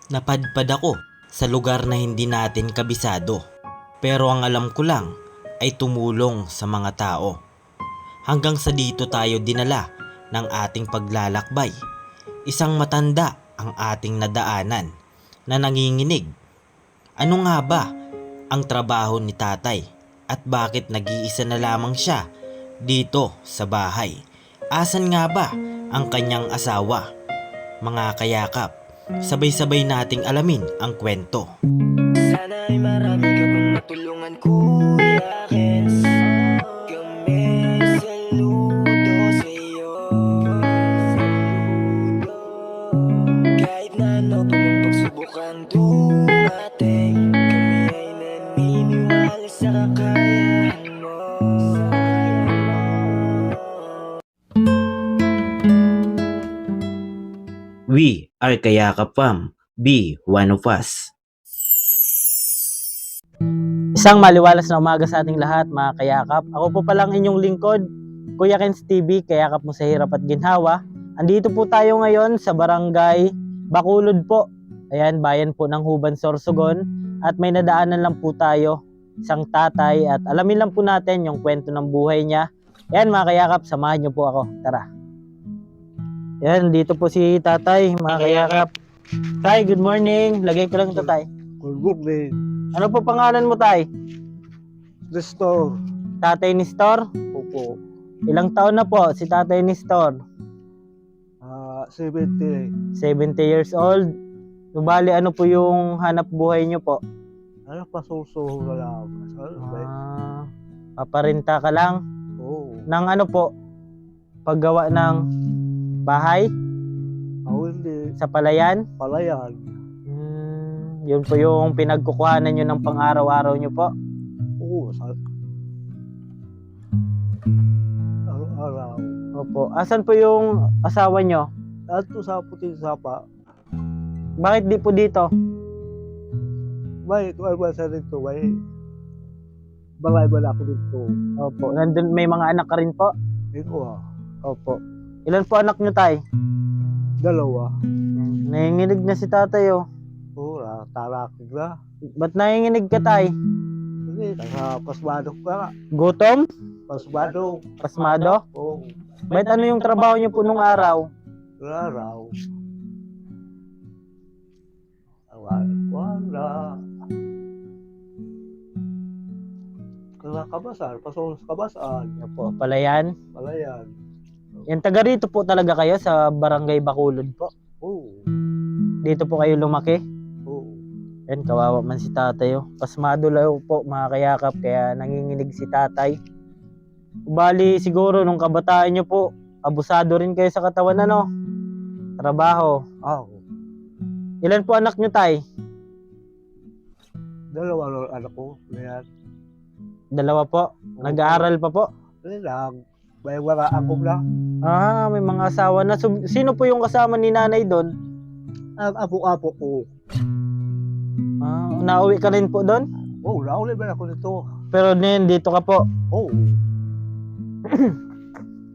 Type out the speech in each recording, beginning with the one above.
Napadpad ako sa lugar na hindi natin kabisado. Pero ang alam ko lang ay tumulong sa mga tao. Hanggang sa dito tayo dinala ng ating paglalakbay. Isang matanda ang ating nadaanan na nanginginig. Ano nga ba ang trabaho ni tatay at bakit nag-iisa na lamang siya dito sa bahay? Asan nga ba ang kanyang asawa? Mga kayakap, sabay-sabay nating alamin ang kwento. Sana ay marami ka pang matulungan, Kuya Kens. Kami saludo sa'yo. Kahit na ano pa mang pagsubukang dumating, kami ay naniniwala sa kakayahan mo. We are Kayakap Fam. Be one of us. Isang maliwalas na umaga sa ating lahat, mga kayakap. Ako po palang inyong lingkod, Kuya Kens TV, kayakap mo sa hirap at ginhawa. Andito po tayo ngayon sa barangay Bacolod po. Ayan, bayan po ng Huban, Sorsogon. At may nadaanan lang po tayo, isang tatay, at alamin lang po natin yung kwento ng buhay niya. Ayan, mga kayakap, samahan niyo po ako. Tara. Ayan, dito po si tatay, mga kayakap. Tay, good morning. Lagay ko lang ito, tay. Good morning. Ano po pangalan mo, tay? Nestor. Tatay Nestor? Opo. Ilang taon na po si Tatay Nestor? 70. 70 years old. Bali, ano po yung hanap buhay nyo po? Ano pa suso ka lang? Paparinta ka lang Oo. ng ano po? Paggawa ng bahay Ako hindi. sa palayan? Palayan. Yun po yung pinagkukuhanan nyo ng pang-araw-araw nyo po? Oo. Araw-araw. Opo. Asan po yung asawa nyo? Ato sa puting sapa. Bakit di po dito? May kuwan sa dito. May balay ba ako dito? Opo. Nandun, may mga anak ka rin po? Ito Opo. Ilan po anak nyo, tay? 2. Nanginginig na si tatay, oh. Oo. Tarakig na. Ba't nanginginig ka, tay? Hindi. Nasa pasmado ka. Gutom? Pasmado. Pasmado? Oo. Ba't ano yung trabaho nyo po nung araw? Araw. Wala. Kabasan. Pasok sa kabasan. Yan po, palayan. Palayan. Yan, taga rito po talaga kayo sa Barangay Bacolod po. Oo. Dito po kayo lumaki. Oo. Yan, kawawa man si tatay. Oh. Pasmado lang po, mga kayakap, kaya nanginginig si tatay. Bali, siguro nung kabataan nyo po, abusado rin kayo sa katawan, ano? Trabaho. Ako. Ilan po anak nyo, tay? 2 anak ko. Ngayon. 2 po. Nag-aaral pa po. Hindi lang. May wala ako na. May mga asawa na. So, sino po yung kasama ni nanay doon? Ang apo-apo ko. Nauwi ka rin po doon? Oo. Nauli ba ako nito? Pero dito ka po. Oo.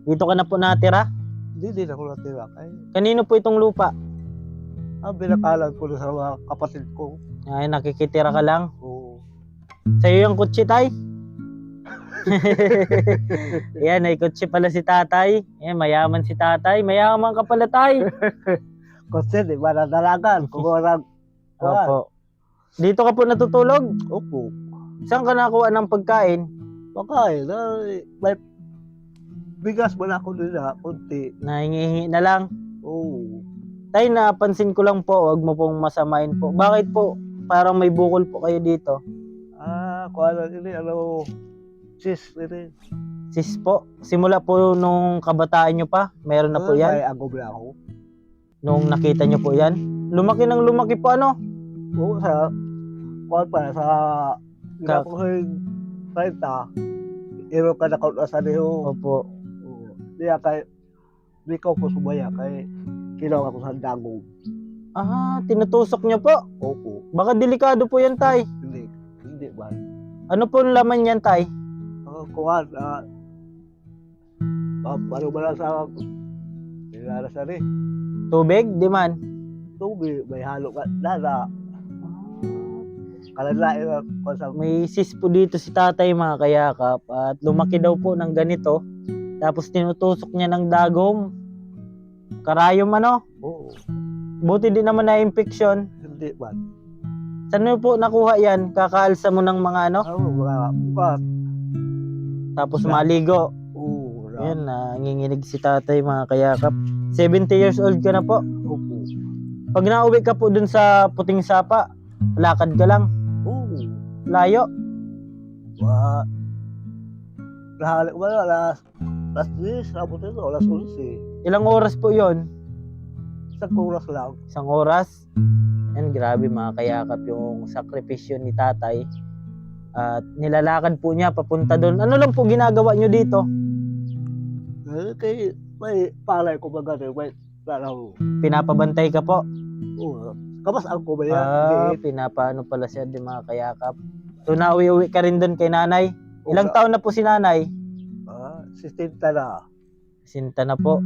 Dito ka na po natira? Hindi din ako natira. Kanino po itong lupa? Ang binakalan ko sa mga kapatid ko. Ay, nakikitira ka lang. Oo. Sa'yo yung kutsi, tay? Yan, ay kutsi pala si tatay. Yan, mayaman si tatay. Mayaman ka pala, tay. Kasi di ba nadalagan? Kung walang... Opo. Dito ka po natutulog? Opo. Saan ka nakuha ng pagkain? Pagkain. May bigas ba na ako nila? Kunti. Nahingihingi na lang. Oo. Tay, napansin ko lang po, wag mo pong masamain po. Bakit po? Parang may bukol po kayo dito. Kung ano ini, sis, ini. Sis po, simula po nung kabataan nyo pa, meron na po yan? May agom na ako. Nung nakita nyo po yan? Lumaki ng lumaki po, ano? Oo, sa ko sa 30, iro ka na kaun sa niyo. Opo. Diya kay, di ko po sumaya kay, kilaw ako sa dagong. Tinutusok nyo po. Opo. Baka delikado po yan, tay. Hindi ba? Ano po ang laman yan, tay? Kuhan, ano ba lang sa, nilalas na rin. Tubig? Di man. tubig, may halo ka dada. Kalalain na ko sa May sis po dito si tatay mga kayakap at lumaki daw po ng ganito. Tapos tinutusok niya ng dagom. Karayom ano? oo, Buti din naman na infection. hindi man. Saan mo po nakuha yan? Kakaalsa mo ng mga ano? Ano, mga bukat. Tapos maligo. Oo, Ayan, nanginginig si tatay mga kayakap. 70 years old ka na po. opo. Pag nauwi ka po dun sa Puting Sapa, lakad ka lang. Oo, Layo. wa. Lahalik mo na, alas 10, abot ito, alas 11. Ilang oras po yon? Isang oras lang. Isang oras. Yan, grabe mga kayakap yung sakripisyo ni tatay. At nilalakad po niya papunta doon. Ano lang po ginagawa nyo dito? Kaya may palay ko ba gano'n, may lalaw. Pinapabantay ka po? Oo, kabas ako ba yan? Pinapaano pala siya di mga kayakap. So nauwi-uwi ka rin doon kay nanay. Ilang Oo, taon na po si nanay? 60 na. Sinta na po.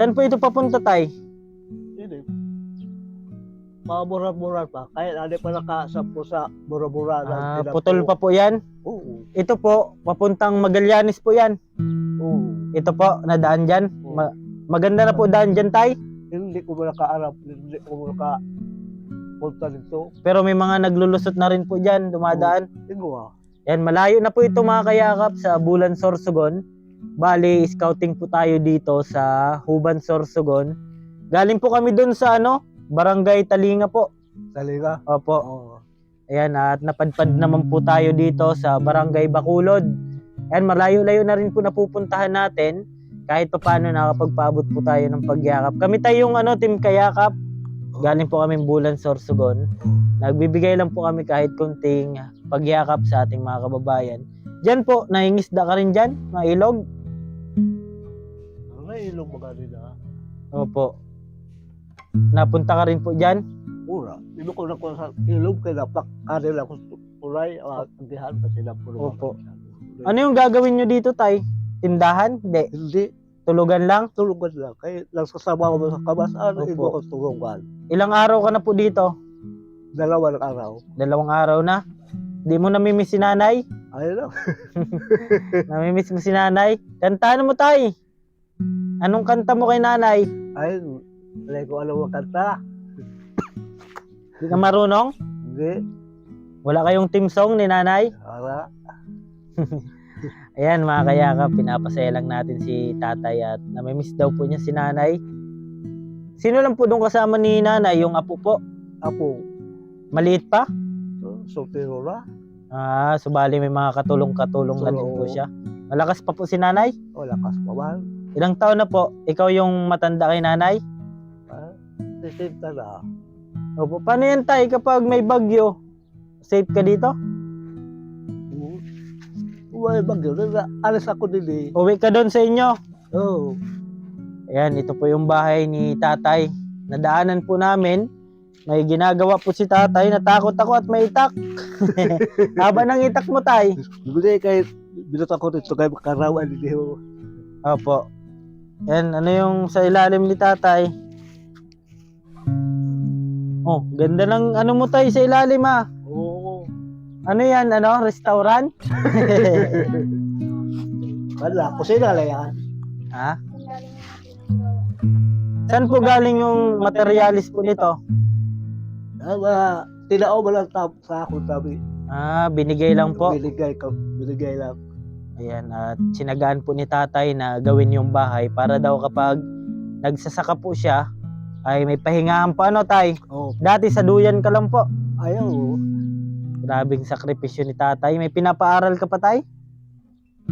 Saan po ito papunta tay? Hindi. Mga mura-mura pa. Kaya hindi pa nakasampo sa mura-mura. Putol pa po yan. Oo. Ito po, papuntang Magallanes po yan. Oo. Ito po, nadaan dyan. Oo. Maganda na po daan dyan tay. Hindi ko ba nakaarap. Hindi ko ba nakapunta dito. Pero may mga naglulusot na rin po dyan, dumadaan. Tinggo ah. Yan, malayo na po ito mga kayakap sa Bulan, Sorsogon. Bali, scouting po tayo dito sa Huban, Sorsogon. Galing po kami doon sa Barangay Talinga po. Talaga? Opo. Oo. Ayan, at napadpad naman po tayo dito sa Barangay Bacolod. Ayan, malayo-layo na rin po napupuntahan natin. Kahit pa paano nakapagpaabot po tayo ng pagyakap. Kami tayong Team Kayakap. Galing po kami Bulan, Sorsogon. Nagbibigay lang po kami kahit kunting pagyakap sa ating mga kababayan. Diyan po, nahingisda ka rin dyan, mga ilog. May ilong mga nila. Opo. Napunta ka rin po dyan. Ura. Hindi ko na ko sa ilong kaya napak. Kanila ko tulay. Andihan kasi na puro. Opo. Ano yung gagawin nyo dito, tay? Tindahan? Hindi. Hindi. Tulugan lang? Tulugan lang. Kaya nagsasama ko sa kabasan. Opo. Hindi ko tulugan. Ilang araw ka na po dito? 2 araw. 2 araw na. Di mo namimiss si nanay? Ayun lang. Namimiss mo si nanay? Kantahan mo, tay. Anong kanta mo kay nanay? Ayun. Wala ko alam ang kanta. Di ka marunong? Hindi. Wala kayong team song ni nanay? Ara. Ayan mga kayakap, pinapasaya lang natin si tatay at namimiss daw po niya si nanay. Sino lang po doon kasama ni nanay? Yung apo po? Apo. Maliit pa? Soltero na. Subali may mga katulong-katulong na din po siya. Malakas pa po si nanay? Wala kas pa man. Ilang taon na po? Ikaw yung matanda kay nanay? 60 na. Opo. Paano yan tay kapag may bagyo? Safe ka dito? Uy, bagyo. Alas ako din eh. Uwi ka doon sa inyo? Oo. Ayan, ito po yung bahay ni tatay. Nadaanan po namin. May ginagawa po si tatay. Natakot ako at may itak. Haba ng itak mo, tay. Bili kay binot ako dito kay makarawan din mo. Opo. Yan, ano yung sa ilalim ni tatay? Oh, ganda ng ano mo tay sa ilalim ah. Oo. Ano yan, restaurant? Wala, kusina lang yan. Ha? Saan po galing yung materialis po nito? Tinao ba lang sa ako sabi. Binigay lang po. Binigay lang. Ayan, at sinagaan po ni tatay na gawin yung bahay para daw kapag nagsasaka po siya, ay may pahingahan pa tay? Oh, Dati sa duyan ka lang po. ayaw. Grabing sakripisyo ni tatay. May pinapaaral ka pa tay?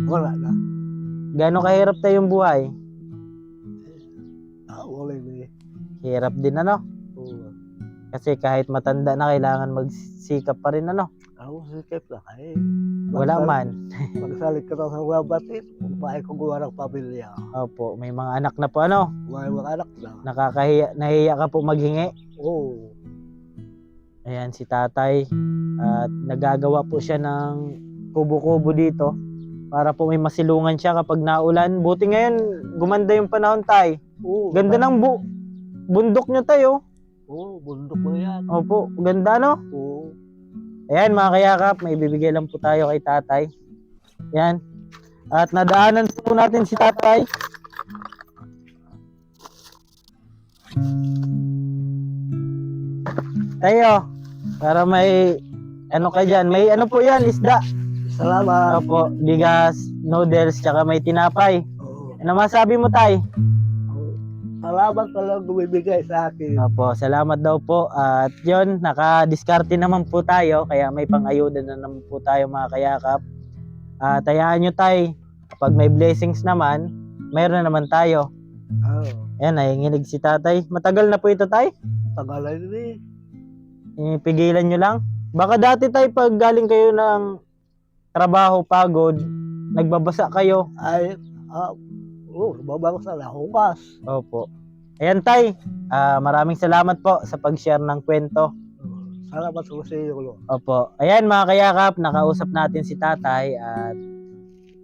Wala na. Gano'ng kahirap tayo yung buhay? Wala na eh. Hirap din Oo. Kasi kahit matanda na kailangan magsikap pa rin Ako sikip lang eh. Wala man. Magsalit ka na sa mga batit. Kung pahay ko gawa ng pamilya. Opo, may mga anak na po May mga anak na. nahiya ka po maghingi. Oo. Ayan si tatay. At nagagawa po siya ng kubo-kubo dito para po may masilungan siya kapag naulan. Buti ngayon, gumanda yung panahon tay. Oo. Ganda ng bundok nyo tayo. Oo, bundok mo yan. Opo, ganda no? Oo. Ayan mga kayakap, may bibigay lang po tayo kay tatay. Yan. At nadaanan po natin si tatay. Tayo, para may ano ka dyan. May ano po yan, isda. Salamat. Opo, bigas, noodles, tsaka may tinapay. Oo. Ano masabi mo tay? Salamat talagang bumibigay sa akin. Opo, salamat daw po. At yun, nakadiskarte naman po tayo. Kaya may pang-ayuda na naman po tayo mga kayakap. At hayaan nyo tay, kapag may blessings naman, mayroon na naman tayo. Oo. Ayan, nanginginig si tatay. Matagal na po ito tay? Tagalan din Pigilan nyo lang. Baka dati tay, pag galing kayo ng trabaho, pagod, nagbabasa kayo. ay, babang sa lahukas. Opo. Ayan tay, maraming salamat po sa pag-share ng kwento. Salamat sa iyo. Opo. Ayan mga kayakap, nakausap natin si tatay at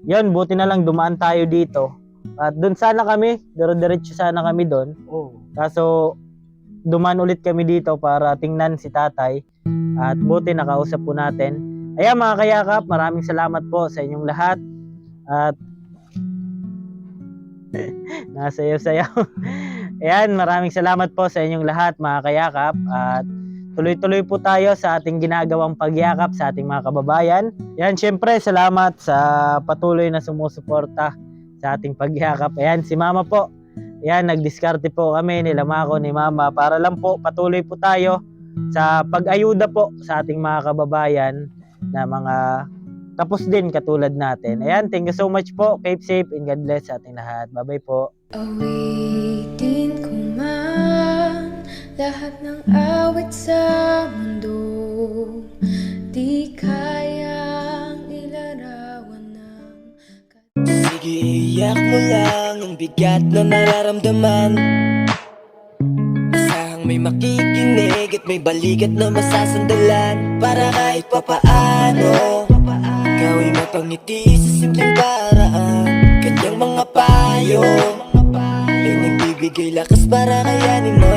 yun, buti na lang dumaan tayo dito. At doon sana kami, diretso sana kami doon. Oo. Kaso dumaan ulit kami dito para tingnan si tatay at buti nakausap po natin. Ayan mga kayakap, maraming salamat po sa inyong lahat at nasayaw-sayaw. Ayan, maraming salamat po sa inyong lahat mga kayakap at tuloy-tuloy po tayo sa ating ginagawang pagyakap sa ating mga kababayan. Ayan, syempre salamat sa patuloy na sumusuporta sa ating pagyakap. Ayan, si mama po. Ayan, nagdiskarte po kami nila Mako ni mama para lang po patuloy po tayo sa pag-ayuda po sa ating mga kababayan na mga tapos din katulad natin. Ayan, thank you so much po. Keep safe and God bless sa ating lahat. Bye-bye po. Awitin ko man lahat ng awit sa mundo, di kayang ilarawan ng Sige, iyak mo lang ang bigat na nararamdaman. Asahang may makikinig at may balikat na masasandalan. Para kahit papaano ikaw ay mapangiti sa simpleng paraan. Kanyang mga payo ay nagbibigay lakas para kayanin mo